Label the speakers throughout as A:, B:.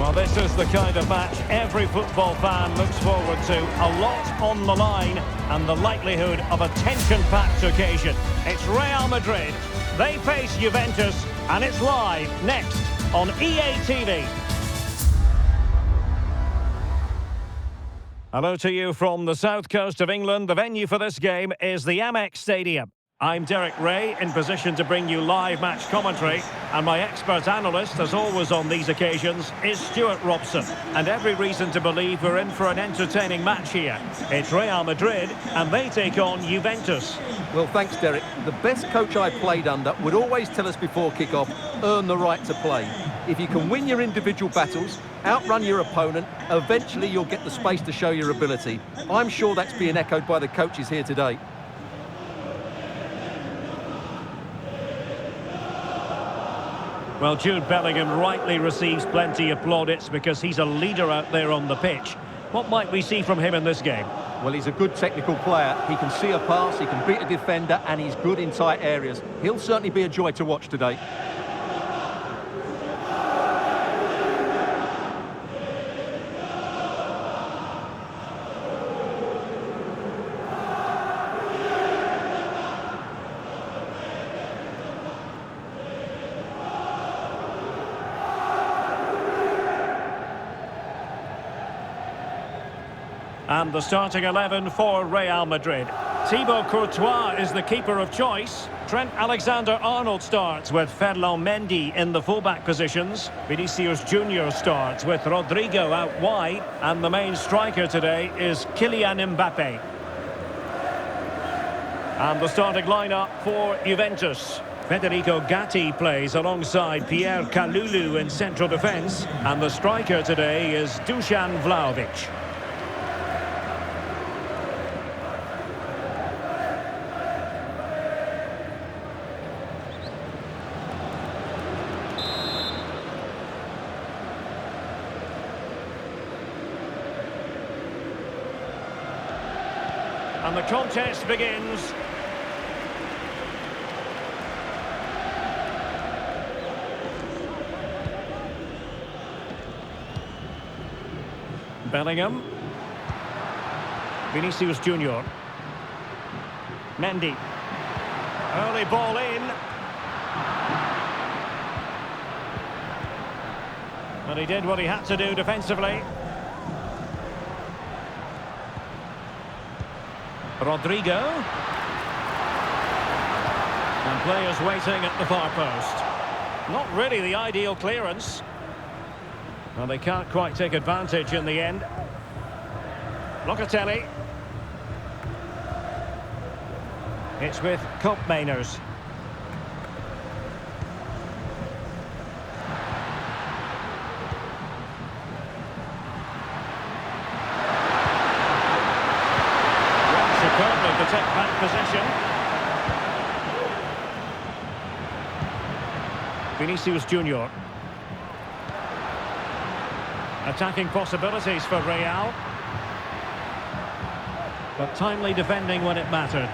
A: Well, this is the kind of match every football fan looks forward to. A lot on the line and the likelihood of a tension-packed occasion. It's Real Madrid. They face Juventus, and it's live next on EA TV. Hello to you from the south coast of England. The venue for this game is the Amex Stadium. I'm Derek Ray, in position to bring you live match commentary, and my expert analyst, as always on these occasions, is Stuart Robson. And every reason to believe we're in for an entertaining match here. It's Real Madrid, and they take on Juventus.
B: Well, thanks, Derek. The best coach I played under would always tell us before kick-off, earn the right to play. If you can win your individual battles, outrun your opponent, eventually you'll get the space to show your ability. I'm sure that's being echoed by the coaches here today.
A: Well, Jude Bellingham rightly receives plenty of plaudits because he's a leader out there on the pitch. What might we see from him in this game?
B: Well, he's a good technical player. He can see a pass, he can beat a defender, and he's good in tight areas. He'll certainly be a joy to watch today.
A: And the starting 11 for Real Madrid. Thibaut Courtois is the keeper of choice. Trent Alexander-Arnold starts with Ferland Mendy in the fullback positions. Vinicius Junior starts with Rodrigo out wide. And the main striker today is Kylian Mbappe. And the starting lineup for Juventus. Federico Gatti plays alongside Pierre Kalulu in central defence. And the striker today is Dusan Vlahovic. And the contest begins. Bellingham. Vinicius Junior. Mendy. Early ball in. And he did what he had to do defensively. Rodrigo. And players waiting at the far post. Not really the ideal clearance. Well, they can't quite take advantage in the end. Locatelli. It's with Koopmeiners. Superbly protect back possession. Vinicius Junior. Attacking possibilities for Real. But timely defending when it mattered.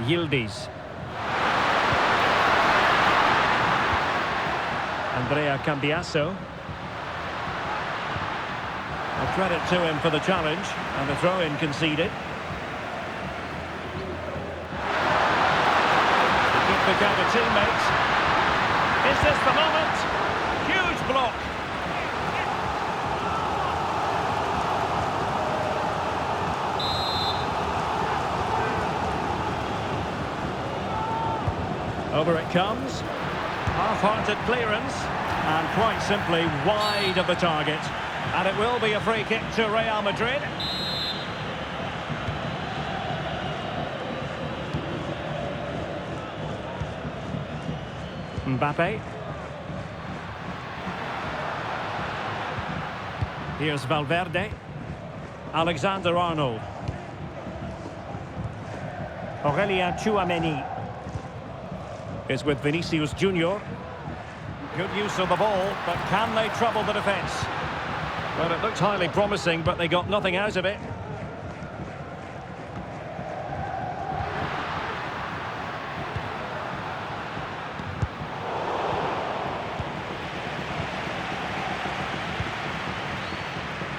A: Yildiz. Andrea Cambiasso. A credit to him for the challenge, and the throw-in conceded. A good pick out of teammates. Is this the moment? Huge block. Over it comes. Half-hearted clearance, and quite simply wide of the target. And it will be a free kick to Real Madrid. Mbappe. Here's Valverde. Alexander-Arnold. Aurélien Tchouameni is with Vinicius Junior. Good use of the ball, but can they trouble the defence? Well, it looked highly promising, but they got nothing out of it.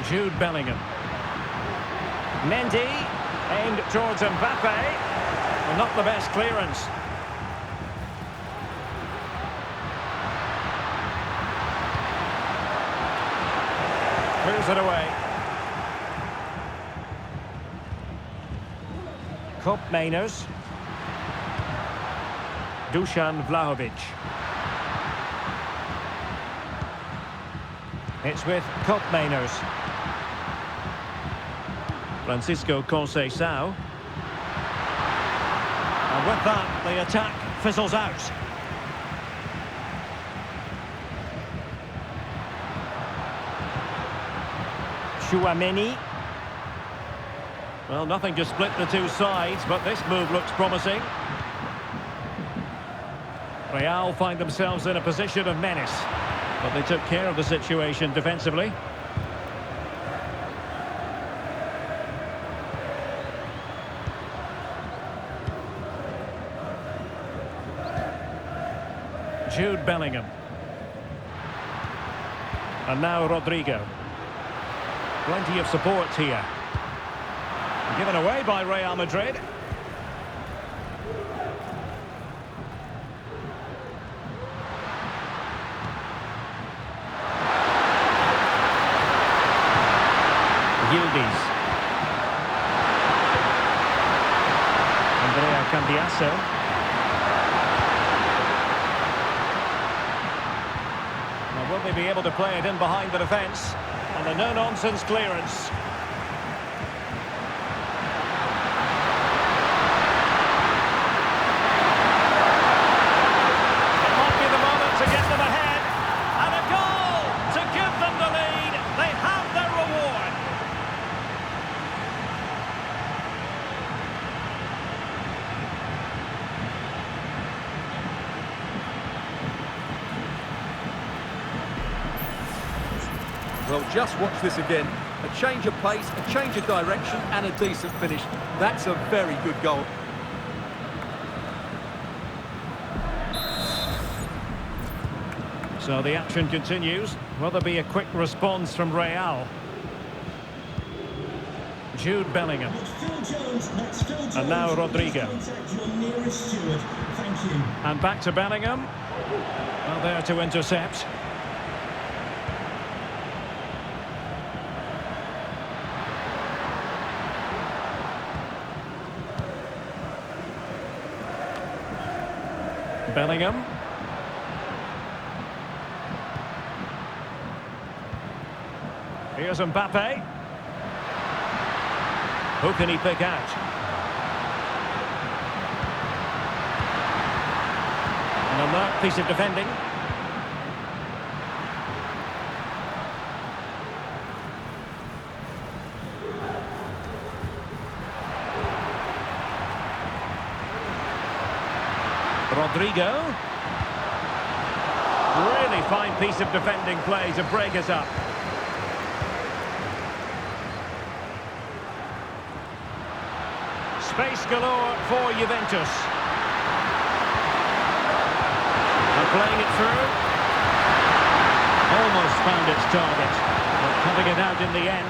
A: Jude Bellingham. Mendy, aimed towards Mbappe. Well, not the best clearance. Clears it away. Kop Mainers. Dusan Vlahovic. It's with Kop Mainers. Francisco Conceição. And with that, the attack fizzles out. Chouameni. Well, nothing to split the two sides, but this move looks promising. Real find themselves in a position of menace, but they took care of the situation defensively. Jude Bellingham. And now Rodrigo. Plenty of support here. Given away by Real Madrid. Yildiz. Andrea Cambiasso. Now, will they be able to play it in behind the defence? And a no-nonsense clearance. It might be the moment to get them ahead. And a goal to give them the lead. They have their reward.
B: Well, just watch this again. A change of pace, a change of direction, and a decent finish. That's a very good goal.
A: So the action continues. Will there be a quick response from Real? Jude Bellingham. And now Rodrigo. And back to Bellingham. Well, there to intercept. Bellingham. Here's Mbappe. Who can he pick out? An alert piece of defending. Rodrigo. Really fine piece of defending play to break us up. Space galore for Juventus. They're playing it through. Almost found its target, but cutting it out in the end.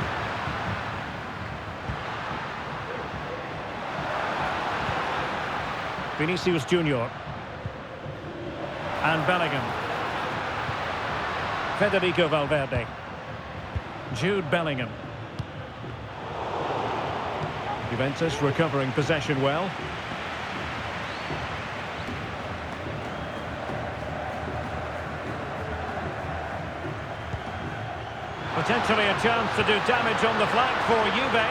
A: Vinicius Junior. And Bellingham. Federico Valverde. Jude Bellingham. Juventus recovering possession well. Potentially a chance to do damage on the flank for Juve.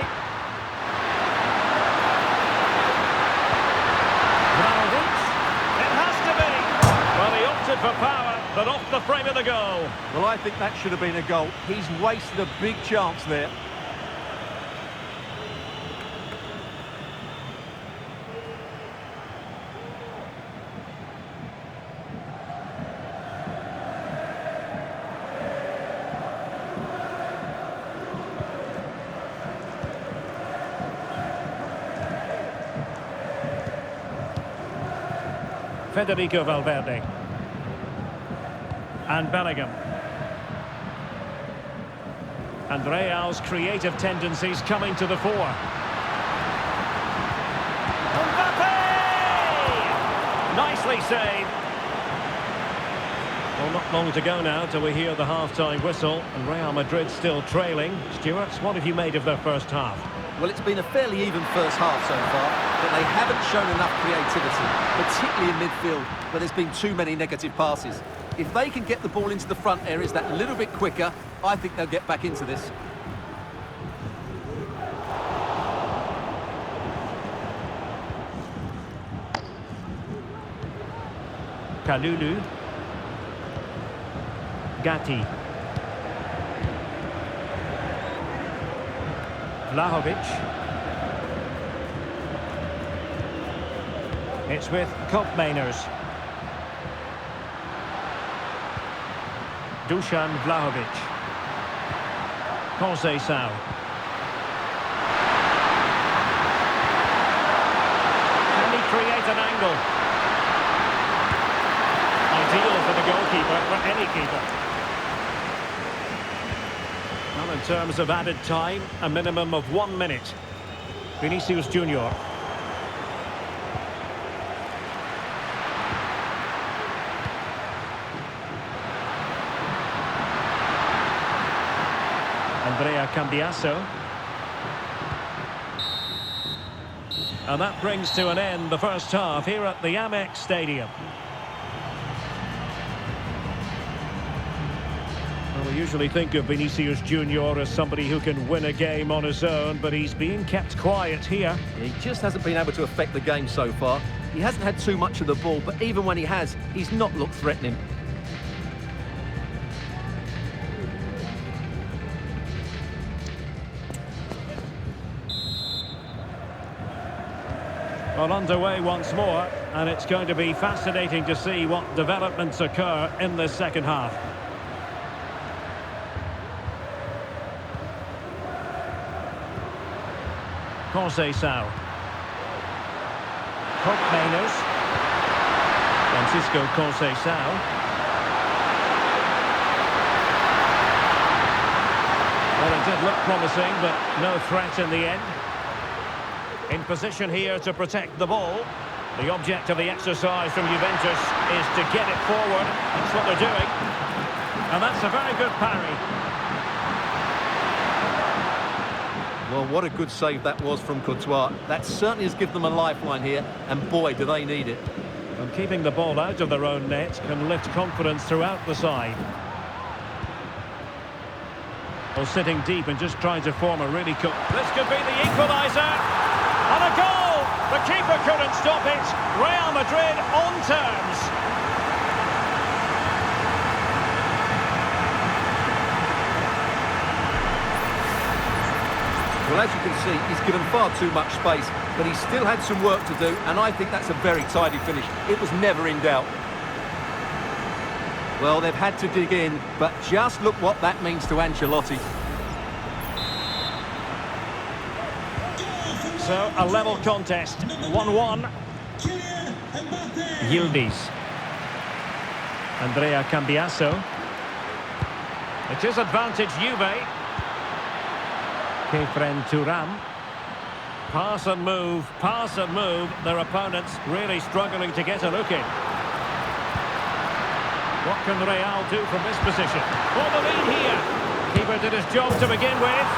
A: Vlahovic. It has to be. Well, he opted for power, but off the frame of the goal.
B: Well, I think that should have been a goal. He's wasted a big chance there.
A: Federico Valverde. And Bellingham. And Real's creative tendencies coming to the fore. Nicely saved. Well, not long to go now till we hear the half-time whistle, and Real Madrid still trailing. Stuart, what have you made of their first half?
B: Well, it's been a fairly even first half so far, but they haven't shown enough creativity, particularly in midfield, where there's been too many negative passes. If they can get the ball into the front areas that little bit quicker, I think they'll get back into this.
A: Kalulu. Gatti. Vlahovic. It's with Koopmeiners. Dusan Vlahovic. Conceição. Can he create an angle? Ideal for the goalkeeper, for any keeper. Well, in terms of added time, a minimum of 1 minute. Vinicius Junior. Andrea Cambiasso. And that brings to an end the first half here at the Amex Stadium. Well, we usually think of Vinicius Junior as somebody who can win a game on his own, but he's being kept quiet here.
B: He just hasn't been able to affect the game so far. He hasn't had too much of the ball, but even when he has, he's not looked threatening.
A: Well, underway once more, and it's going to be fascinating to see what developments occur in this second half. Conceição. Koopmeiners. Francisco Conceição. Well, it did look promising, but no threat in the end. In position here to protect the ball. The object of the exercise from Juventus is to get it forward. That's what they're doing. And that's a very good parry.
B: Well, what a good save that was from Courtois. That certainly has given them a lifeline here, and boy, do they need it.
A: And keeping the ball out of their own net can lift confidence throughout the side. Well, sitting deep and just trying to form a really cool... This could be the equaliser! And a goal! The keeper couldn't stop it. Real Madrid on terms.
B: Well, as you can see, he's given far too much space, but he still had some work to do, and I think that's a very tidy finish. It was never in doubt. Well, they've had to dig in, but just look what that means to Ancelotti.
A: So, a level contest, 1-1. Yildiz. Andrea Cambiasso. It is advantage Juve. Kefren Turam. Pass and move, pass and move. Their opponents really struggling to get a look in. What can Real do from this position? For the lead here. Keeper did his job to begin with.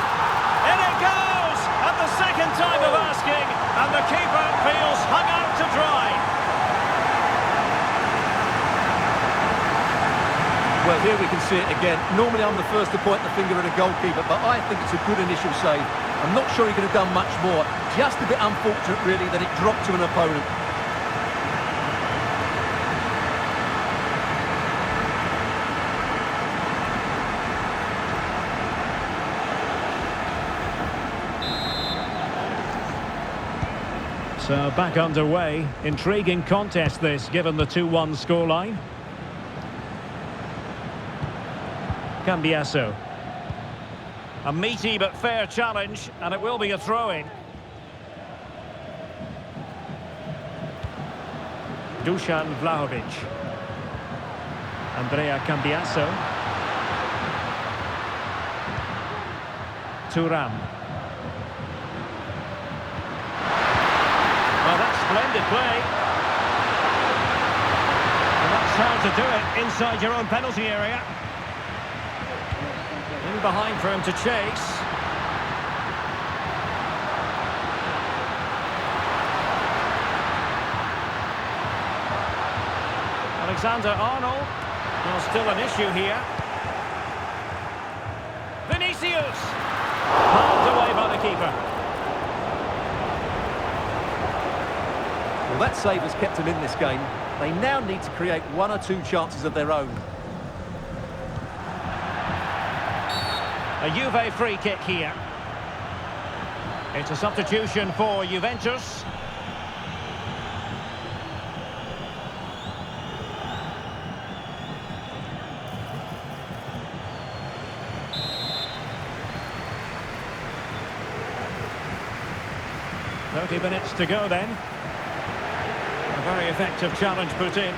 A: In it goes! At the second time of asking, and the keeper feels hung out to dry.
B: Well, here we can see it again. Normally I'm the first to point the finger at a goalkeeper, but I think it's a good initial save. I'm not sure he could have done much more. Just a bit unfortunate, really, that it dropped to an opponent.
A: So back underway. Intriguing contest this, given the 2-1 scoreline. Cambiasso. A meaty but fair challenge, and it will be a throw-in. Dusan Vlahovic. Andrea Cambiasso. Thuram. Well, that's splendid play. And that's how to do it inside your own penalty area. In behind for him to chase. Alexander-Arnold. Well, still an issue here. Vinicius! Pulled away by the keeper.
B: Well, that save has kept them in this game. They now need to create one or two chances of their own.
A: A Juve free kick here. It's a substitution for Juventus. Minutes to go then. A very effective challenge put in.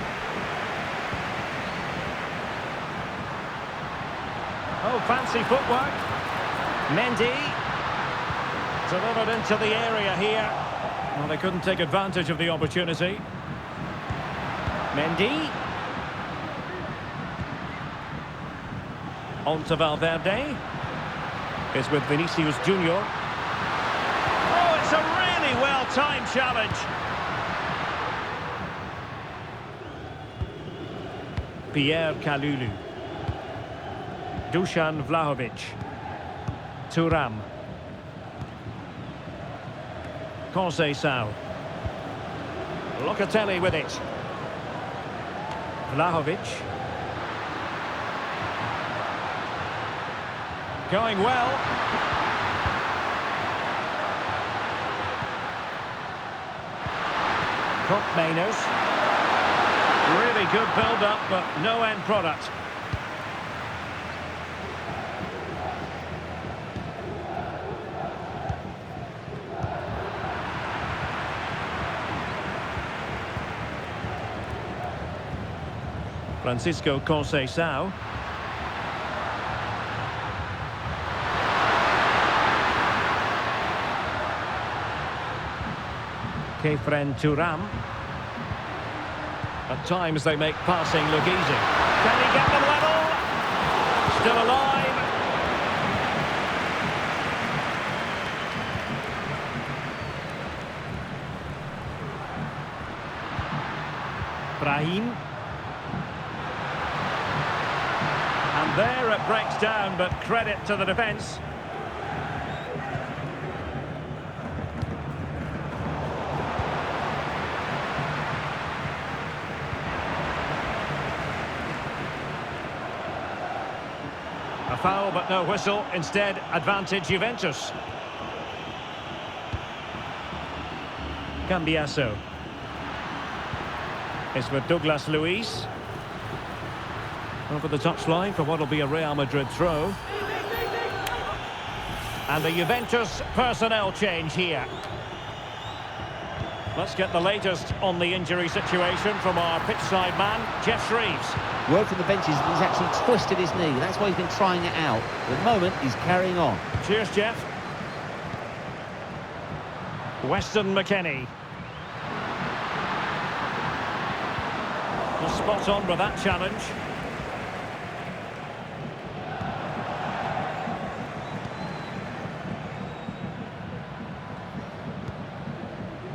A: Oh, fancy footwork. Mendy. Delivered into the area here. Well, they couldn't take advantage of the opportunity. Mendy. On to Valverde. It's with Vinicius Junior. Oh, it's a really well-timed challenge. Pierre Kalulu. Dusan Vlahovic. Thuram. Conceição. Locatelli with it. Vlahovic. Going well. Mainers. Really good build-up, but no end product. Francisco Conceição. Kefren Thuram. At times they make passing look easy. Can he get them level? Still alive. Brahim. And there it breaks down, but credit to the defence. A foul, but no whistle. Instead, advantage Juventus. Cambiasso. It's with Douglas Luiz. Over the touchline for what will be a Real Madrid throw. And a Juventus personnel change here. Let's get the latest on the injury situation from our pitchside man, Jeff Shreves.
C: Word from the benches, he's actually twisted his knee. That's why he's been trying it out. At the moment, he's carrying on.
A: Cheers, Jeff. Weston McKennie. Well, spot on with that challenge.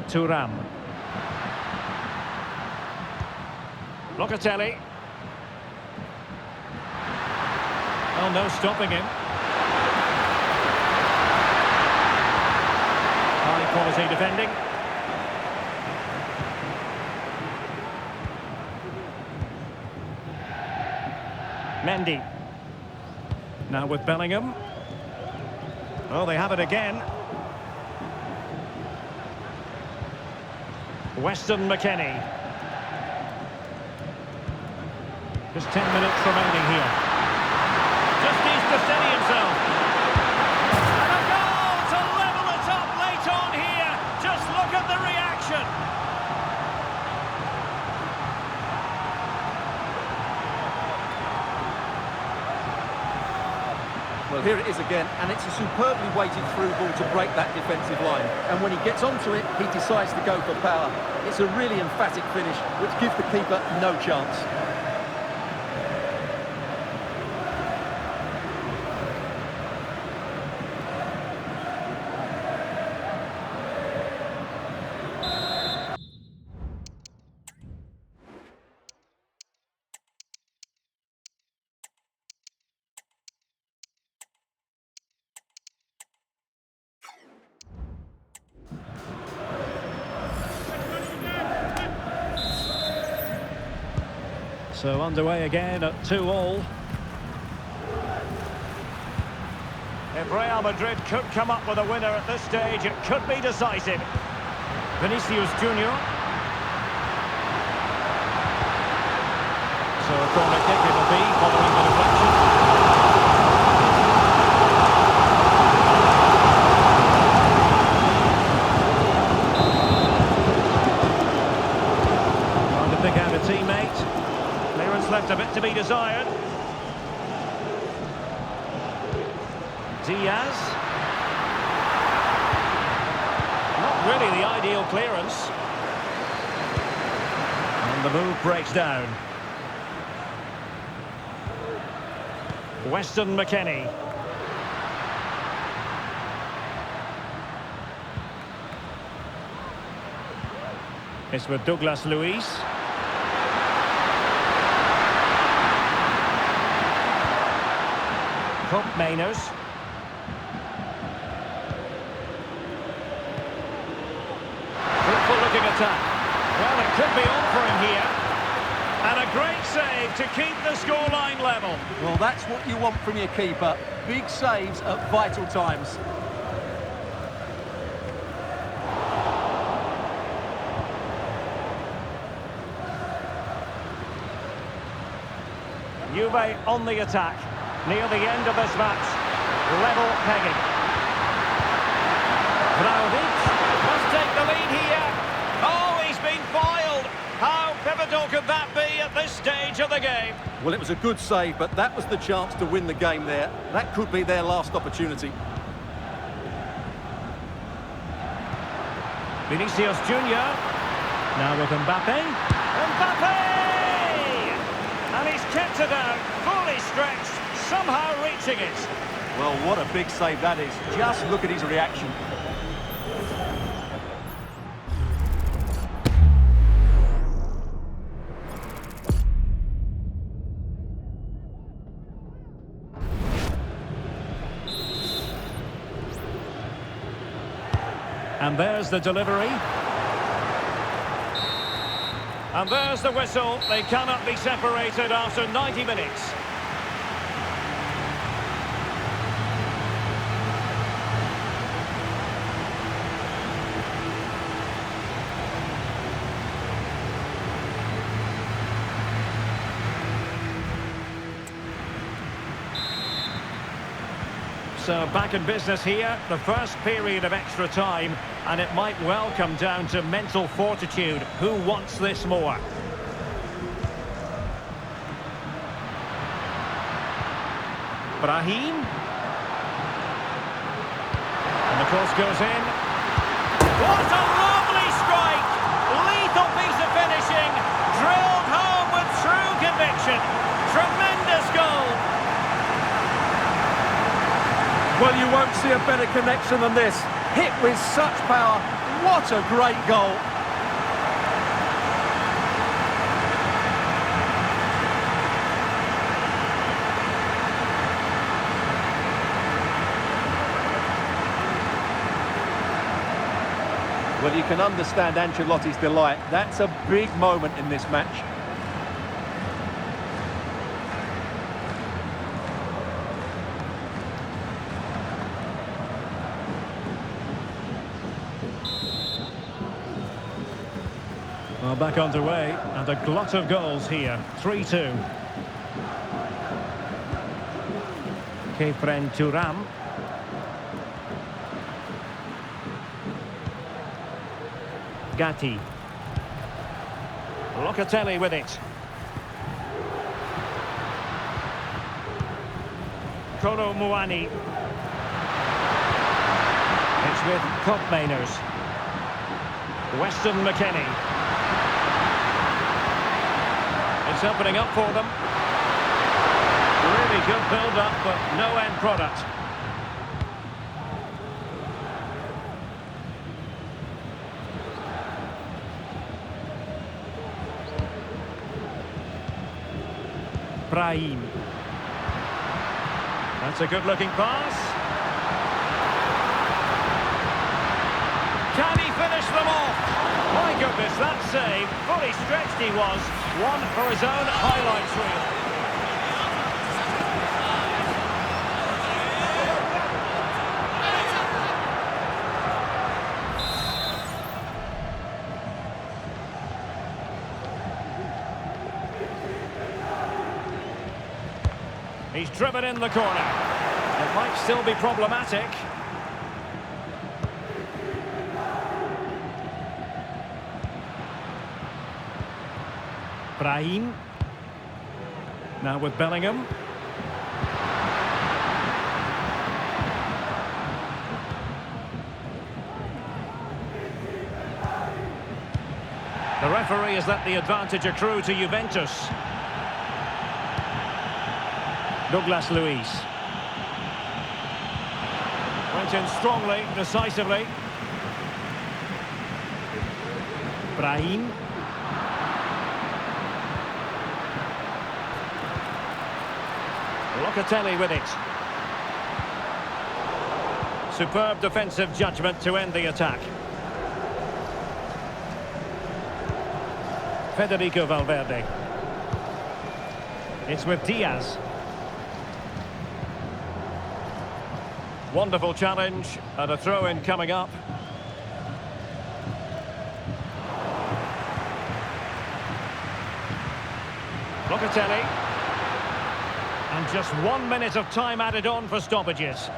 A: Thuram. Locatelli. Oh, no stopping him. High quality defending. Mendy. Now with Bellingham. Oh, they have it again. Weston McKennie. Just 10 minutes remaining here. Just needs to steady himself. And a goal to level it up late on here. Just look at the reaction.
B: Well, here it is again, and it's a superbly weighted through ball to break that defensive line. And when he gets onto it, he decides to go for power. It's a really emphatic finish, which gives the keeper no chance.
A: So underway again at 2-2. If Real Madrid could come up with a winner at this stage, it could be decisive. Vinicius Junior. So a corner kick it will be following the deflection. Trying to pick out a teammate. Clearance left a bit to be desired. Diaz. Not really the ideal clearance. And the move breaks down. Weston McKennie. It's with Douglas Luiz. Mainers. Fruitful looking attack. Well, it could be on for him here. And a great save to keep the scoreline level.
B: Well, that's what you want from your keeper. Big saves at vital times.
A: Juve on the attack. Near the end of this match, level pegging. Vlahovic must take the lead here. Oh, he's been foiled. How pivotal could that be at this stage of the game?
B: Well, it was a good save, but that was the chance to win the game there. That could be their last opportunity.
A: Vinicius Junior. Now with Mbappe. Mbappe! And he's kept it out, fully stretched. Somehow reaching it.
B: Well, what a big save that is. Just look at his reaction.
A: And there's the delivery. And there's the whistle. They cannot be separated after 90 minutes. So back in business here, the first period of extra time, and it might well come down to mental fortitude. Who wants this more? Brahim. And the cross goes in. What a lovely strike! Lethal piece of finishing, drilled home with true conviction. Tremendous goal!
B: Well, you won't see a better connection than this. Hit with such power. What a great goal. Well, you can understand Ancelotti's delight. That's a big moment in this match.
A: Well, back underway, and a glut of goals here. 3-2. Kefren Turam. Gatti. Locatelli with it. Kolo Muani. It's with Kopmeiners. Weston McKennie. It's opening up for them. Really good build-up, but no end product. Brahim. That's a good-looking pass. Can he finish them off? My goodness, that save. Fully stretched he was. One for his own highlights reel. He's driven in the corner. It might still be problematic. Brahim. Now with Bellingham. The referee has let the advantage accrue to Juventus. Douglas Luiz. Went in strongly, decisively. Brahim. Locatelli with it. Superb defensive judgment to end the attack. Federico Valverde. It's with Diaz. Wonderful challenge and a throw-in coming up. Locatelli. And just 1 minute of time added on for stoppages.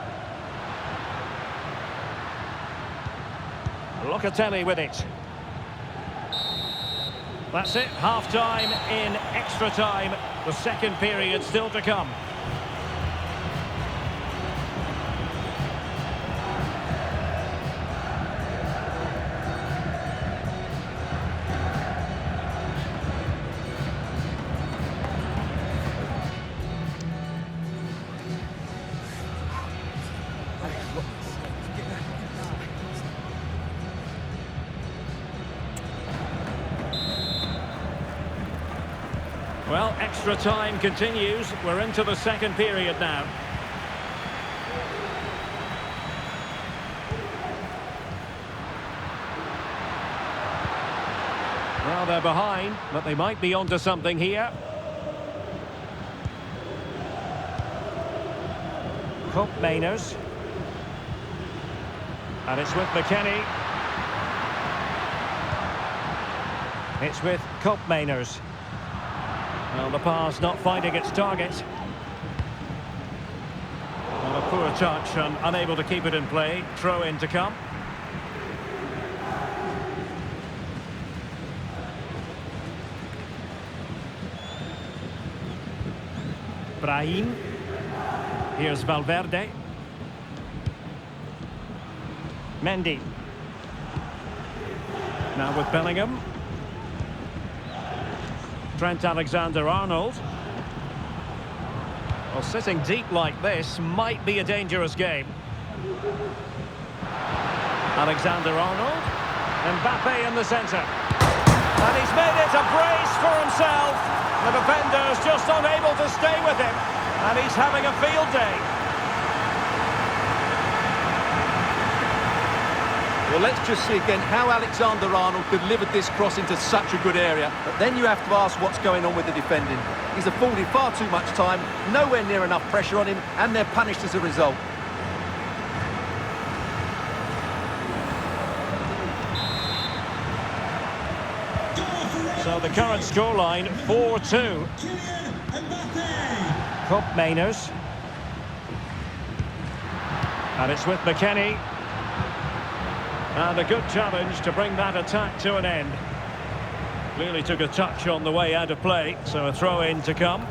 A: Locatelli with it. That's it, half-time in extra time. The second period still to come. Well, extra time continues. We're into the second period now. Well, they're behind, but they might be onto something here. Kopmeiners. And it's with McKennie. It's with Kopmeiners. Well, the pass not finding its target. Well, a poor touch and unable to keep it in play. Throw in to come. Brahim. Here's Valverde. Mendy. Now with Bellingham. Trent Alexander-Arnold. Well, sitting deep like this might be a dangerous game. Alexander-Arnold. Mbappe in the centre. And he's made it a brace for himself. The defender's just unable to stay with him. And he's having a field day.
B: Well, let's just see again how Alexander-Arnold delivered this cross into such a good area. But then you have to ask what's going on with the defending. He's afforded far too much time, nowhere near enough pressure on him, and they're punished as a result.
A: So the current scoreline, 4-2. Kopmeiners. And it's with McKennie. And a good challenge to bring that attack to an end. Clearly took a touch on the way out of play, so a throw-in to come.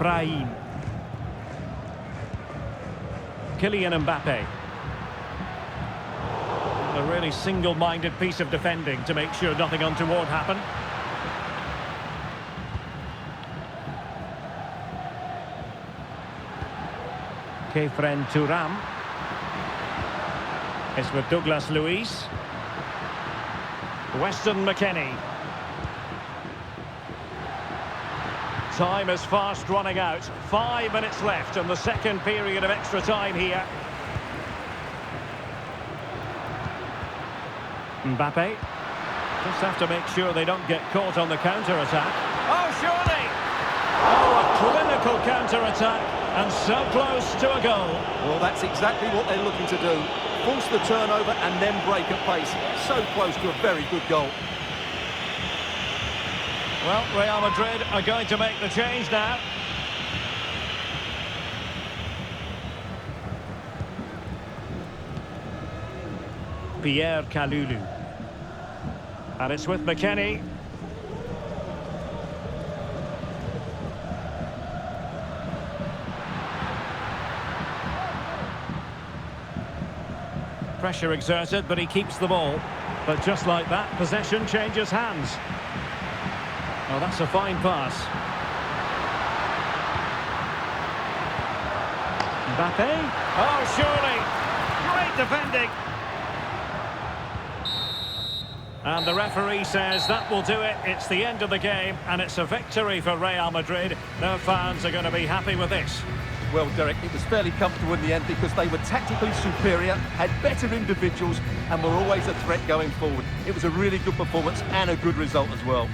A: Brahim. Kylian Mbappe. A really single-minded piece of defending to make sure nothing untoward happened. Kefren Turam. It's with Douglas Luiz. Weston McKennie. Time is fast running out. 5 minutes left in the second period of extra time here. Mbappe. Just have to make sure they don't get caught on the counter-attack. Oh, surely! Oh, a clinical counter-attack, and so close to a goal.
B: Well, that's exactly what they're looking to do. Force the turnover and then break at pace. So close to a very good goal.
A: Well, Real Madrid are going to make the change now. Pierre Kalulu. And it's with McKennie. Pressure exerted, but he keeps the ball. But just like that, possession changes hands. Oh, that's a fine pass. Mbappe. Oh, surely. Great defending. And the referee says that will do it. It's the end of the game, and it's a victory for Real Madrid. Their fans are going to be happy with this.
B: Well, Derek, it was fairly comfortable in the end because they were tactically superior, had better individuals, and were always a threat going forward. It was a really good performance and a good result as well.